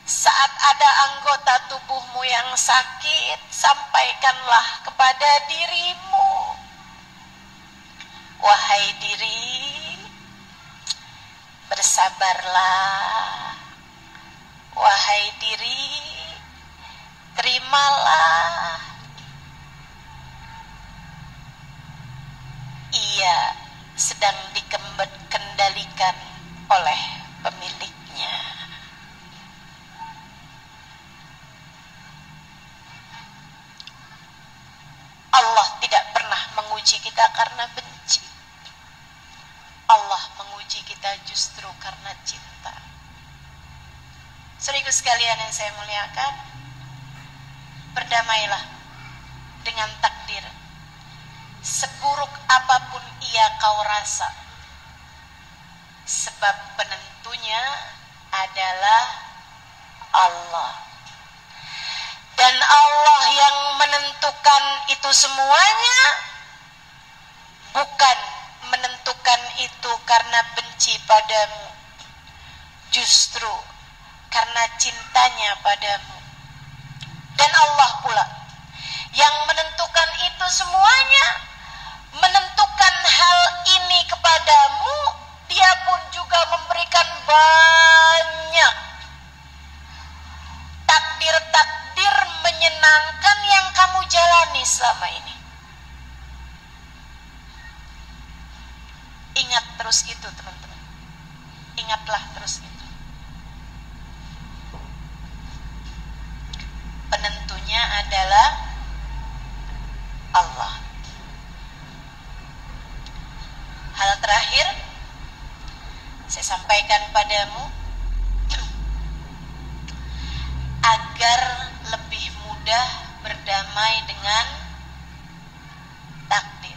Saat ada anggota tubuhmu yang sakit, sampaikanlah kepada dirimu, wahai diri, bersabarlah. Wahai diri, terimalah. Ia sedang dikendalikan oleh pemiliknya. Allah tidak pernah menguji kita karena benci. Allah menguji kita justru karena cinta. Saudaraku sekalian yang saya muliakan, berdamailah dengan takdir. Seburuk apapun ia kau rasa, sebab penentunya adalah Allah. Dan Allah yang menentukan itu semuanya, bukan menentukan itu karena benci padamu, justru karena cintanya padamu. Dan Allah pula yang menentukan itu semuanya, menentukan hal ini kepadamu. Dia pun juga memberikan banyak takdir-takdir menyenangkan yang kamu jalani selama ini. Ingat terus itu, teman-teman. Ingatlah terus itu. Penentunya adalah Allah. Hal terakhir saya sampaikan padamu agar lebih mudah berdamai dengan takdir.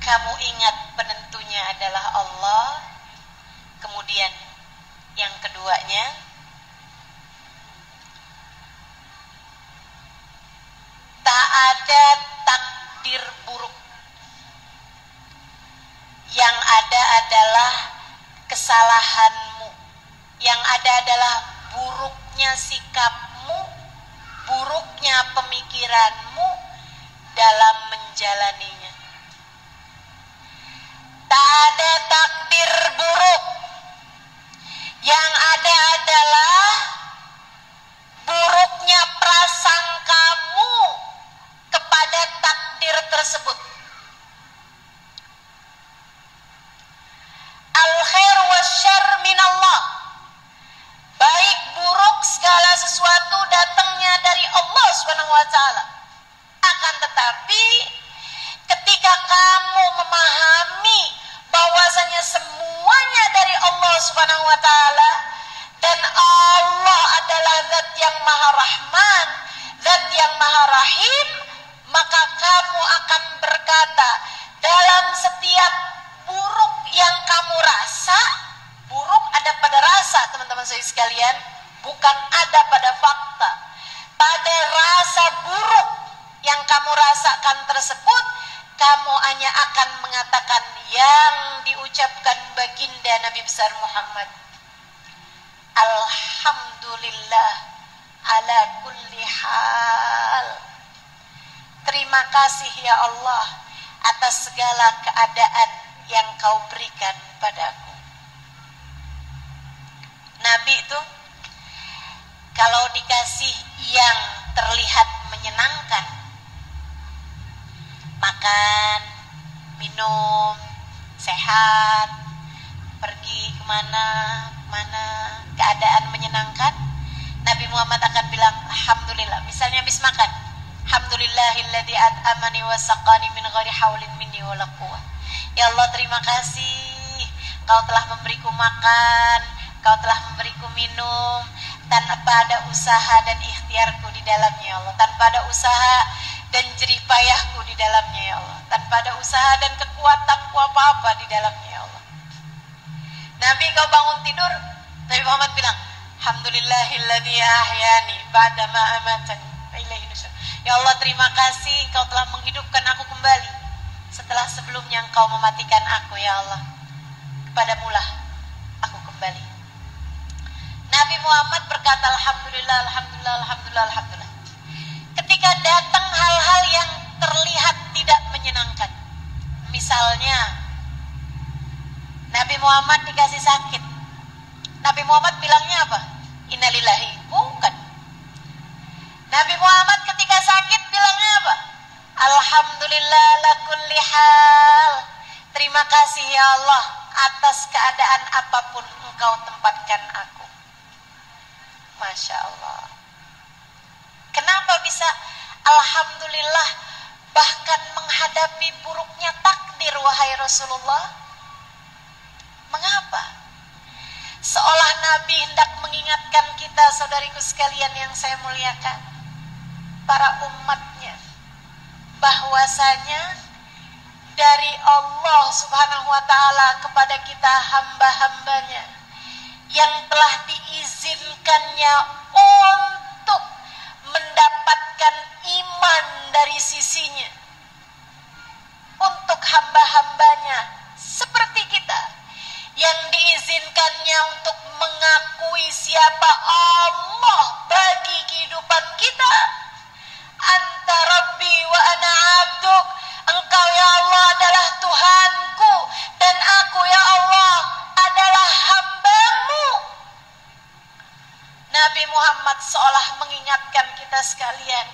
Kamu ingat penentunya adalah Allah. Kemudian yang keduanya, tak ada takdir buruk. Yang ada adalah kesalahanmu. Yang ada adalah buruknya sikapmu buruknya pemikiranmu dalam menjalaninya. Tak ada takdir buruk. Yang ada adalah buruknya prasangkamu kepada takdir tersebut. Al-khair wasyarr minallah. Baik buruk segala sesuatu datangnya dari Allah Subhanahu wa taala. Akan tetapi ketika kamu memahami bahwasanya semuanya dari Allah Subhanahu wa taala dan Allah adalah zat yang maha rahman, zat yang maha rahim, maka kamu akan berkata dalam setiap buruk yang kamu rasa, buruk ada pada rasa teman-teman saya sekalian, bukan ada pada fakta. Pada rasa buruk yang kamu rasakan tersebut, kamu hanya akan mengatakan yang diucapkan baginda Nabi besar Muhammad. Alhamdulillah ala kulli hal. Terima kasih ya Allah atas segala keadaan yang kau berikan padaku. Nabi itu kalau dikasih yang terlihat menyenangkan, makan, minum, sehat, pergi kemana, keadaan menyenangkan, Nabi Muhammad akan bilang alhamdulillah. Misalnya habis makan, alhamdulillahilladzi at'amani wa saqani min ghairi haulin minni wala quwwah. Ya Allah, terima kasih Kau telah memberiku makan, Kau telah memberiku minum tanpa ada usaha dan ikhtiarku di dalamnya ya Allah, tanpa ada usaha dan jerih payahku di dalamnya ya Allah, tanpa ada usaha dan kekuatanku apa-apa di dalamnya ya Allah. Nabi kau bangun tidur, Nabi Muhammad bilang alhamdulillahilladzi ahyani ba'da ma amatani wa ilaihi nusyur. Ya Allah, terima kasih Kau telah menghidupkan aku kembali setelah sebelumnya Engkau mematikan aku ya Allah. Kepadamulah aku kembali. Nabi Muhammad berkata alhamdulillah, alhamdulillah, alhamdulillah, alhamdulillah. Ketika datang hal-hal yang terlihat tidak menyenangkan, misalnya Nabi Muhammad dikasih sakit, Nabi Muhammad bilangnya apa? Innalillahi. Bukan. Nabi Muhammad ketika sakit bilangnya apa? Alhamdulillah ala kulli hal. Terima kasih ya Allah atas keadaan apapun Engkau tempatkan aku. Masya Allah. Kenapa bisa alhamdulillah bahkan menghadapi buruknya takdir wahai Rasulullah? Mengapa? Seolah Nabi hendak mengingatkan kita saudariku sekalian yang saya muliakan, para umatnya, bahwasanya dari Allah Subhanahu wa ta'ala kepada kita hamba-hambanya yang telah diizinkannya untuk mendapatkan iman dari sisinya, untuk hamba-hambanya seperti kita yang diizinkannya untuk mengakui siapa Allah bagi kehidupan kita. Anta Rabbi wa ana abduk. Engkau ya Allah adalah Tuhanku dan aku ya Allah adalah hambamu. Nabi Muhammad seolah mengingatkan kita sekalian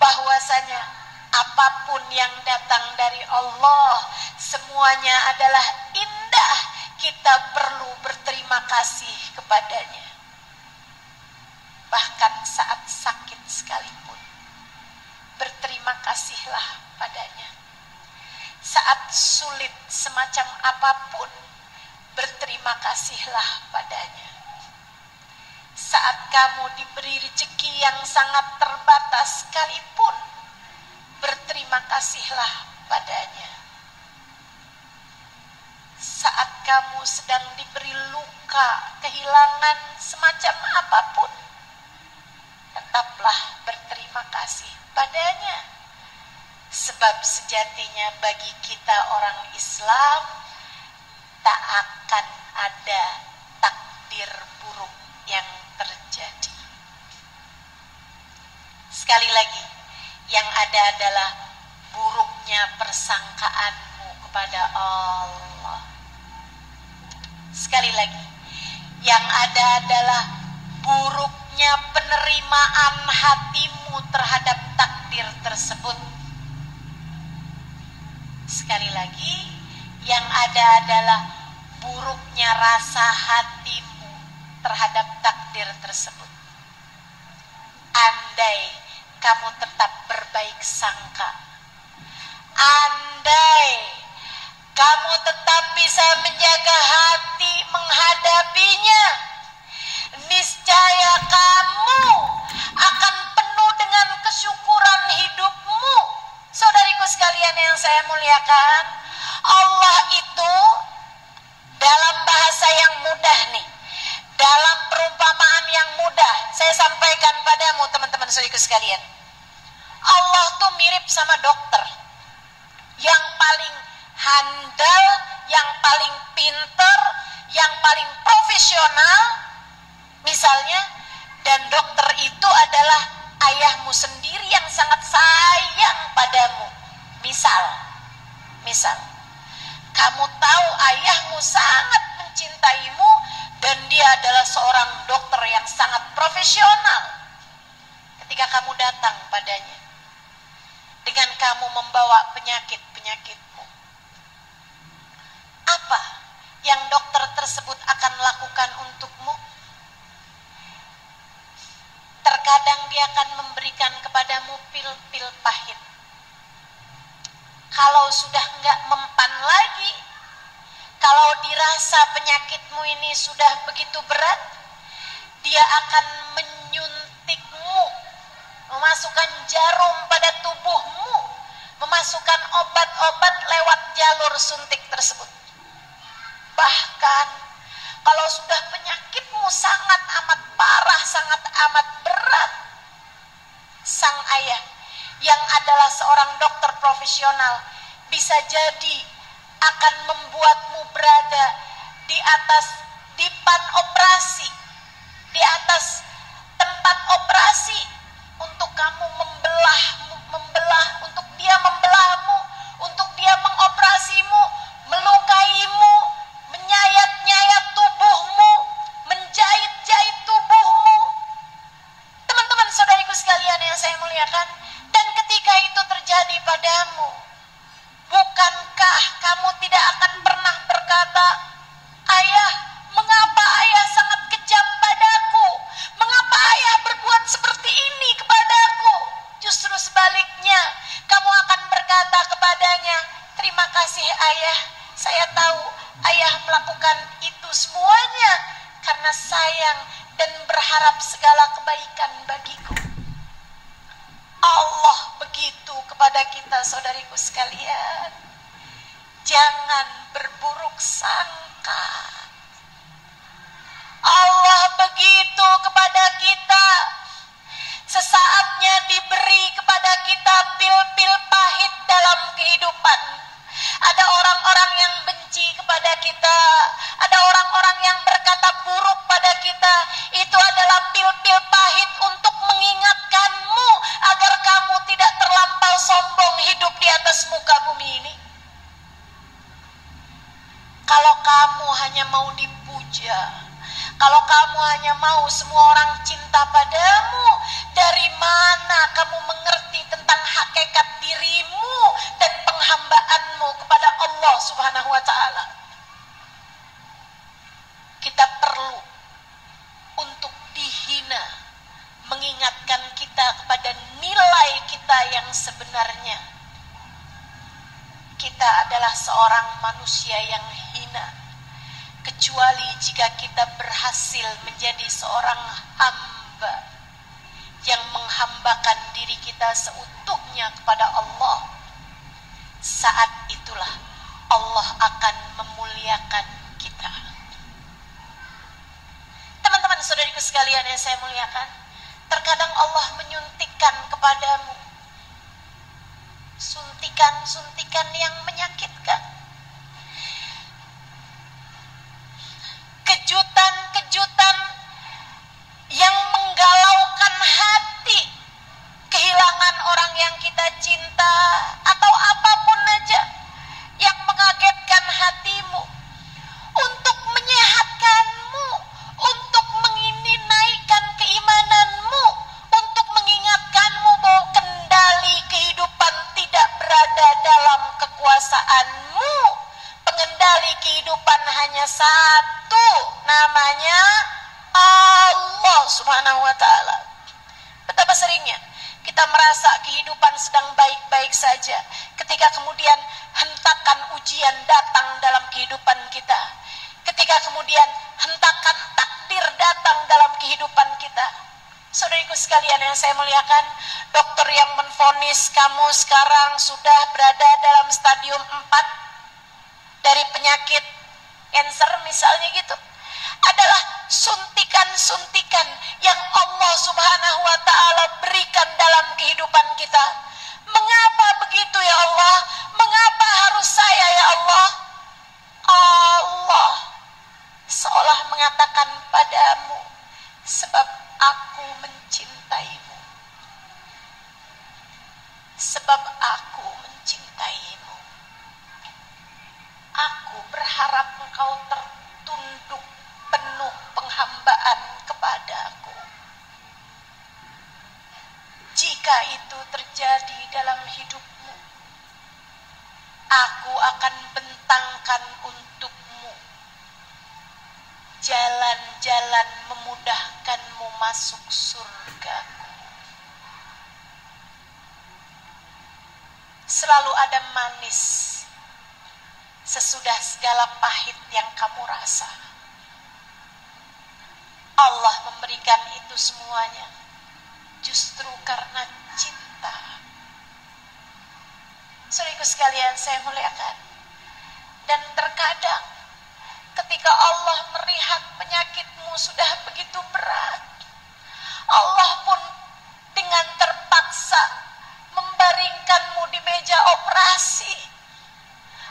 bahwasanya apapun yang datang dari Allah semuanya adalah indah. Kita perlu berterima kasih kepadanya. Bahkan saat sakit sekalipun, berterima kasihlah padanya. Saat sulit semacam apapun, berterima kasihlah padanya. Saat kamu diberi rezeki yang sangat terbatas sekalipun, berterima kasihlah padanya. Saat kamu sedang diberi luka, kehilangan semacam apapun, tetaplah berterima kasih padanya. Sebab sejatinya bagi kita orang Islam tak akan ada takdir buruk yang terjadi. Sekali lagi, yang ada adalah buruknya persangkaanmu kepada Allah. Sekali lagi, yang ada adalah buruknya penerimaan hatimu terhadap takdir tersebut. Sekali lagi, yang ada adalah buruknya rasa hatimu terhadap takdir tersebut. Andai kamu tetap berbaik sangka, andai kamu tetap bisa menjaga hati menghadapinya, niscaya kamu akan penuh dengan kesyukuran hidupmu. Saudariku sekalian yang saya muliakan, Allah itu dalam bahasa yang mudah nih, dalam perumpamaan yang mudah, saya sampaikan padamu teman-teman saudariku sekalian. Allah tuh mirip sama dokter yang paling handal, yang paling pinter, yang paling profesional misalnya, dan dokter itu adalah ayahmu sendiri yang sangat sayang padamu. Misal kamu tahu ayahmu sangat mencintaimu dan dia adalah seorang dokter yang sangat profesional. Ketika kamu datang padanya dengan kamu membawa penyakit-penyakitmu, apa yang dokter tersebut akan lakukan untukmu? Terkadang dia akan memberikan kepadamu pil-pil pahit. Kalau sudah enggak mempan lagi, kalau dirasa penyakitmu ini sudah begitu berat, dia akan menyuntikmu, memasukkan jarum pada tubuhmu, memasukkan obat-obat lewat jalur suntik tersebut. Bahkan kalau sudah penyakitmu sangat amat parah, sangat amat berat, sang ayah yang adalah seorang dokter profesional bisa jadi akan membuatmu berada di atas dipan operasi, di atas tempat operasi, untuk kamu untuk dia membelahmu, untuk dia mengoperasimu, melukaimu, menyayat-nyayat tubuhmu, menjahit-jahit tubuhmu. Teman-teman saudariku sekalian yang saya muliakan, dan ketika itu terjadi padamu, bukankah kamu tidak akan pernah berkata, "Ayah, mengapa ayah sangat kejam padaku? Mengapa ayah berbuat seperti ini kepadaku?" Justru sebaliknya, kamu akan berkata kepadanya, "Terima kasih ayah, saya tahu ayah melakukan itu semuanya karena sayang dan berharap segala kebaikan bagiku." Allah begitu kepada kita saudariku sekalian. Jangan berburuk sangka. Allah begitu kepada kita. Sesaatnya diberi kepada kita pil-pil pahit dalam kehidupan. Ada orang-orang yang benci kepada kita, ada orang-orang yang berkata buruk pada kita. Itu adalah pil-pil pahit untuk mengingatkanmu agar kamu tidak terlampau sombong hidup di atas muka bumi ini. Kalau kamu hanya mau dipuja, kalau kamu hanya mau semua orang cinta padamu, dari mana kamu mengerti tentang hakikat dirimu dan penghambaanmu kepada Allah Subhanahu wa ta'ala? Kita perlu untuk dihina, mengingatkan kita kepada nilai kita yang sebenarnya. Kita adalah seorang manusia yang hina, kecuali jika kita berhasil menjadi seorang hamba yang menghambakan diri kita seutuhnya kepada Allah. Saat itulah Allah akan memuliakan kita. Teman-teman saudariku sekalian yang saya muliakan, terkadang Allah menyuntikkan kepadamu suntikan-suntikan yang menyakitkan, kejutan-kejutan yang menggalaukan hati, Subhanahu wa ta'ala. Betapa seringnya kita merasa kehidupan sedang baik-baik saja, ketika kemudian hentakan ujian datang dalam kehidupan kita, ketika kemudian hentakan takdir datang dalam kehidupan kita. Saudariku sekalian yang saya muliakan, dokter yang menvonis kamu sekarang sudah berada dalam stadium 4 dari penyakit kanker misalnya gitu, adalah suntikan-suntikan yang Allah Subhanahu wa ta'ala berikan dalam kehidupan kita. Mengapa begitu ya Allah? Mengapa harus saya ya Allah? Allah seolah mengatakan padamu, sebab aku mencintaimu. Sebab aku mencintaimu. Aku berharap engkau tertunduk penuh penghambaan kepadaku. Jika itu terjadi dalam hidupmu, aku akan bentangkan untukmu jalan-jalan memudahkanmu masuk surgaku. Selalu ada manis sesudah segala pahit yang kamu rasa. Allah memberikan itu semuanya justru karena cinta. Saudaraku sekalian saya muliakan, dan terkadang ketika Allah melihat penyakitmu sudah begitu berat, Allah pun dengan terpaksa membaringkanmu di meja operasi.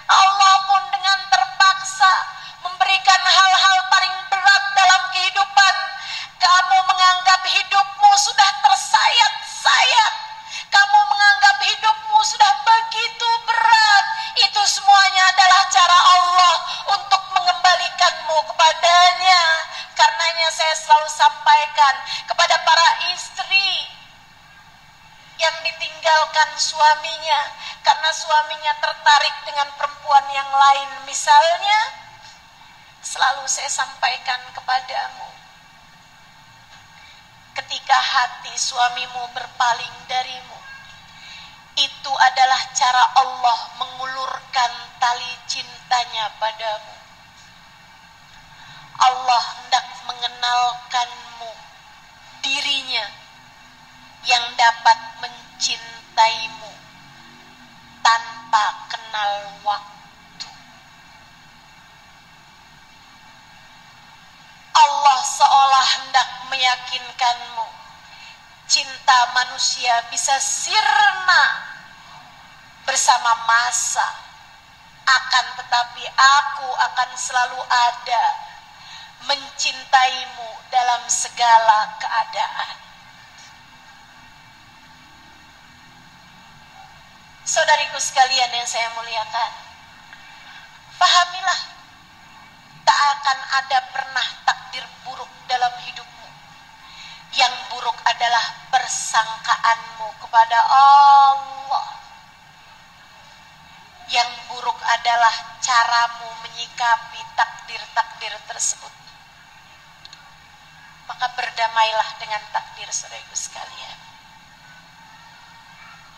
Allah pun dengan terpaksa memberikan hal-hal paling berat dalam kehidupan. Kamu menganggap hidupmu sudah tersayat-sayat, kamu menganggap hidupmu sudah begitu berat. Itu semuanya adalah cara Allah untuk mengembalikanmu kepadanya. Karenanya saya selalu sampaikan kepada para istri yang ditinggalkan suaminya karena suaminya tertarik dengan perempuan yang lain misalnya, selalu saya sampaikan kepadamu, ketika hati suamimu berpaling darimu, itu adalah cara Allah mengulurkan tali cintanya padamu. Allah hendak mengenalkanmu dirinya yang dapat mencintaimu tanpa kenal waktu. Allah seolah hendak meyakinkanmu cinta manusia bisa sirna bersama masa, akan tetapi aku akan selalu ada mencintaimu dalam segala keadaan. Saudariku sekalian yang saya muliakan, pahamilah, tak akan ada pernah takdir buruk dalam hidupmu. Yang buruk adalah persangkaanmu kepada Allah. Yang buruk adalah caramu menyikapi takdir-takdir tersebut. Maka berdamailah dengan takdir, saudaraku sekalian.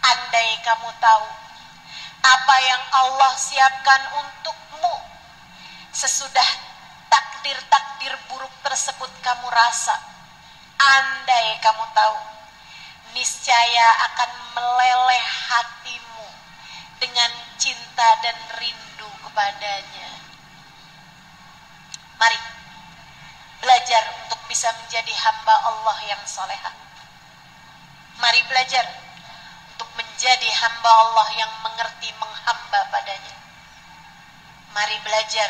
Andai kamu tahu apa yang Allah siapkan untukmu sesudah takdir-takdir buruk tersebut kamu rasa, andai kamu tahu, niscaya akan meleleh hatimu dengan cinta dan rindu kepadanya. Mari belajar untuk bisa menjadi hamba Allah yang salehah. Mari belajar untuk menjadi hamba Allah yang mengerti menghamba padanya. Mari belajar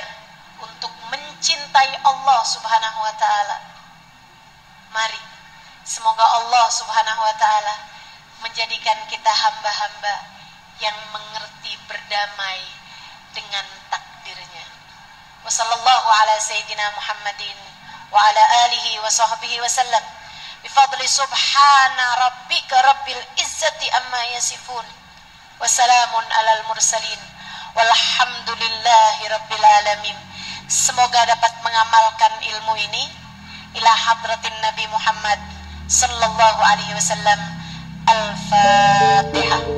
untuk mencintai Allah Subhanahu wa ta'ala. Mari, semoga Allah Subhanahu wa ta'ala menjadikan kita hamba-hamba yang mengerti berdamai dengan takdirnya. Wa sallallahu ala sayyidina Muhammadin wa ala alihi wa sahbihi wa sallam. Bifadli subhana rabbika rabbil izzati amma yasifun. Wassalamun alal mursalin. Walhamdulillahi rabbil alamin. Semoga dapat mengamalkan ilmu ini ila hadratin Nabi Muhammad sallallahu alaihi wasallam. Al-Fatihah.